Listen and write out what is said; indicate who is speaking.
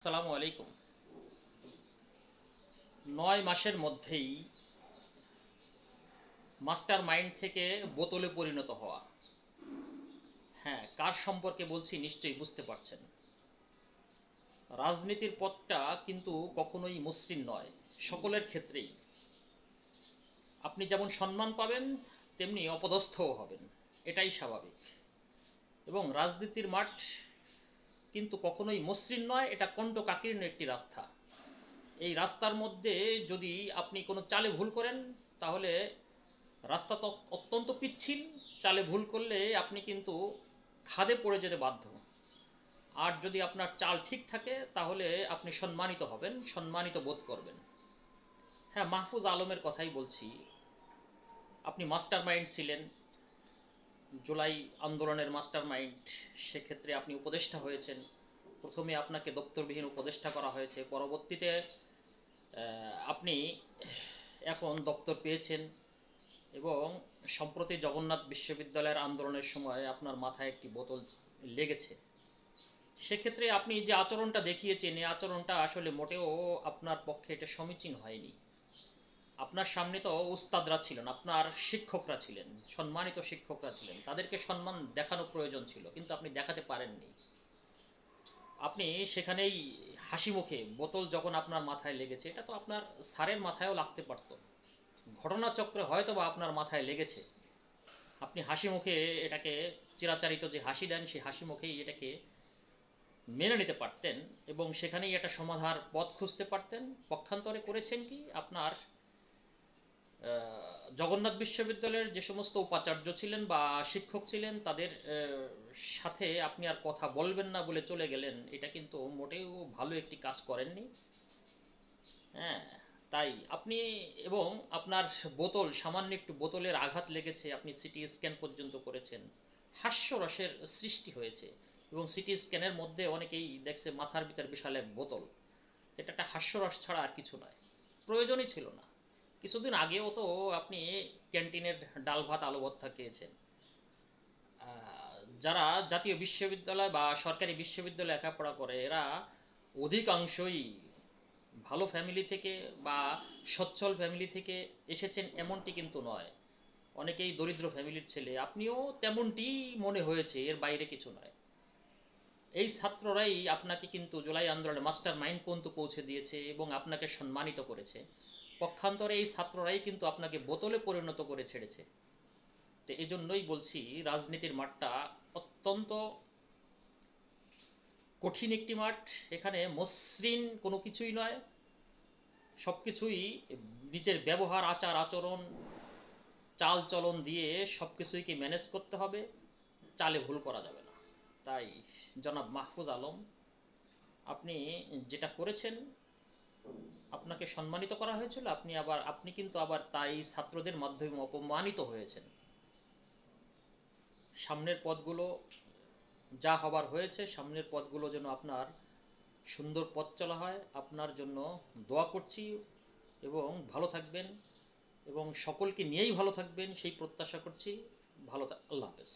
Speaker 1: আসসালামু আলাইকুম। ৯ মাসের মধ্যেই মাস্টার মাইন্ড থেকে বোতলে পরিণত হওয়া। হ্যাঁ, কার সম্পর্কে বলছি নিশ্চয়ই বুঝতে পারছেন। রাজনীতির পথটা কিন্তু কখনোই মসৃণ নয়, সকলের ক্ষেত্রেই। আপনি যেমন সম্মান পাবেন, তেমনি অপদস্থও হবেন, এটাই স্বাভাবিক। এবং রাজনীতির মাঠ কিন্তু কখনোই মসৃণ নয়, এটা কণ্টকাকীর্ণ একটি রাস্তা। এই রাস্তার মধ্যে যদি আপনি কোনো চালে ভুল করেন, তাহলে রাস্তা তো অত্যন্ত পিচ্ছিল। চালে ভুল করলে আপনি কিন্তু খাদে পড়ে যেতে বাধ্য। আর যদি আপনার চাল ঠিক থাকে, তাহলে আপনি সম্মানিত হবেন, সম্মানিত বোধ করবেন। হ্যাঁ, মাহফুজ আলমের কথাই বলছি। আপনি মাস্টার মাইন্ড ছিলেন, জুলাই আন্দোলনের মাস্টার মাইন্ড। সেক্ষেত্রে আপনি উপদেষ্টা হয়েছেন। প্রথমে আপনাকে দপ্তরবিহীন উপদেষ্টা করা হয়েছে, পরবর্তীতে আপনি এখন দপ্তর পেয়েছেন। এবং সম্প্রতি জগন্নাথ বিশ্ববিদ্যালয়ের আন্দোলনের সময় আপনার মাথায় একটি বোতল লেগেছে। সেক্ষেত্রে আপনি যে আচরণটা দেখিয়েছেন, এই আচরণটা আসলে মোটেও আপনার পক্ষে এটা সমীচীন হয়নি। আপনার সামনে তো উস্তাদরা ছিলেন, আপনার শিক্ষকরা ছিলেন, সম্মানিত শিক্ষকরা ছিলেন, তাদেরকে সম্মান দেখানো প্রয়োজন ছিল, কিন্তু আপনি দেখাতে পারেননি। আপনি সেখানেই হাসি মুখে, বোতল যখন আপনার মাথায় লেগেছে, এটা তো আপনার স্যারের মাথায়ও লাগতে পারত। ঘটনাচক্রে হয়তো বা আপনার মাথায় লেগেছে, আপনি হাসি মুখে এটাকে, চিরাচারিত যে হাসি দেন সেই হাসি মুখেই এটাকে মেনে নিতে পারতেন এবং সেখানেই একটা সমাধার পথ খুঁজতে পারতেন। পক্ষান্তরে করেছেন কি, আপনার জগন্নাথ বিশ্ববিদ্যালয়ের যে সমস্ত উপাচার্য ছিলেন বা শিক্ষক ছিলেন, তাদের সাথে আপনি আর কথা বলবেন না বলে চলে গেলেন। এটা কিন্তু মোটেও ভালো একটি কাজ করেননি। হ্যাঁ, তাই আপনি, এবং আপনার বোতল, সামান্য একটু বোতলের আঘাত লেগেছে, আপনি সিটি স্ক্যান পর্যন্ত করেছেন। হাস্যরসের সৃষ্টি হয়েছে। এবং সিটি স্ক্যানের মধ্যে অনেকেই দেখছে মাথার ভিতর বিশাল এক বোতল। এটা একটা হাস্যরস ছাড়া আর কিছু নয়, প্রয়োজনই ছিল না। কিছুদিন আগেও তো আপনি ক্যান্টিনের ডাল ভাত আলু ভর্তা খেয়েছেন। যারা জাতীয় বিশ্ববিদ্যালয় বা সরকারি বিশ্ববিদ্যালয়ে লেখাপড়া করে, এরা অধিকাংশই ভালো ফ্যামিলি থেকে বা সচ্ছল ফ্যামিলি থেকে এসেছেন এমনটি কিন্তু নয়। অনেকেই দরিদ্র ফ্যামিলির ছেলে, আপনিও তেমনটি মনে হয়েছে, এর বাইরে কিছু নয়। এই ছাত্ররাই আপনাকে কিন্তু জুলাই আন্দোলনের মাস্টার মাইন্ড পর্যন্ত পৌঁছে দিয়েছে এবং আপনাকে সম্মানিত করেছে। পক্ষান্তরে এই ছাত্ররাই কিন্তু আপনাকে বোতলে পরিণত করে ছেড়েছে। তো এই জন্যই বলছি, রাজনীতির মাঠটা অত্যন্ত কঠিন একটি মাঠ। এখানে মসৃণ কোনো কিছুই নয়, সব কিছুই নিজের ব্যবহার, আচার আচরণ, চাল চলন দিয়ে সব কিছুইকে ম্যানেজ করতে হবে। চালে ভুল করা যাবে না। তাই জনাব মাহফুজ আলম, আপনি যেটা করেছেন, আপনাকে সম্মানিত করা হয়েছিল, আপনি কিন্তু আবার তাই ছাত্রদের মাধ্যমে অপমানিত হয়েছেন। সামনের পথগুলো যা হবার হয়েছে, সামনের পথগুলো যেন আপনার সুন্দর পথ চলা হয়, আপনার জন্য দোয়া করছি। এবং ভালো থাকবেন এবং সকলকে নিয়েই ভালো থাকবেন সেই প্রত্যাশা করছি। আল্লাহ হাফেজ।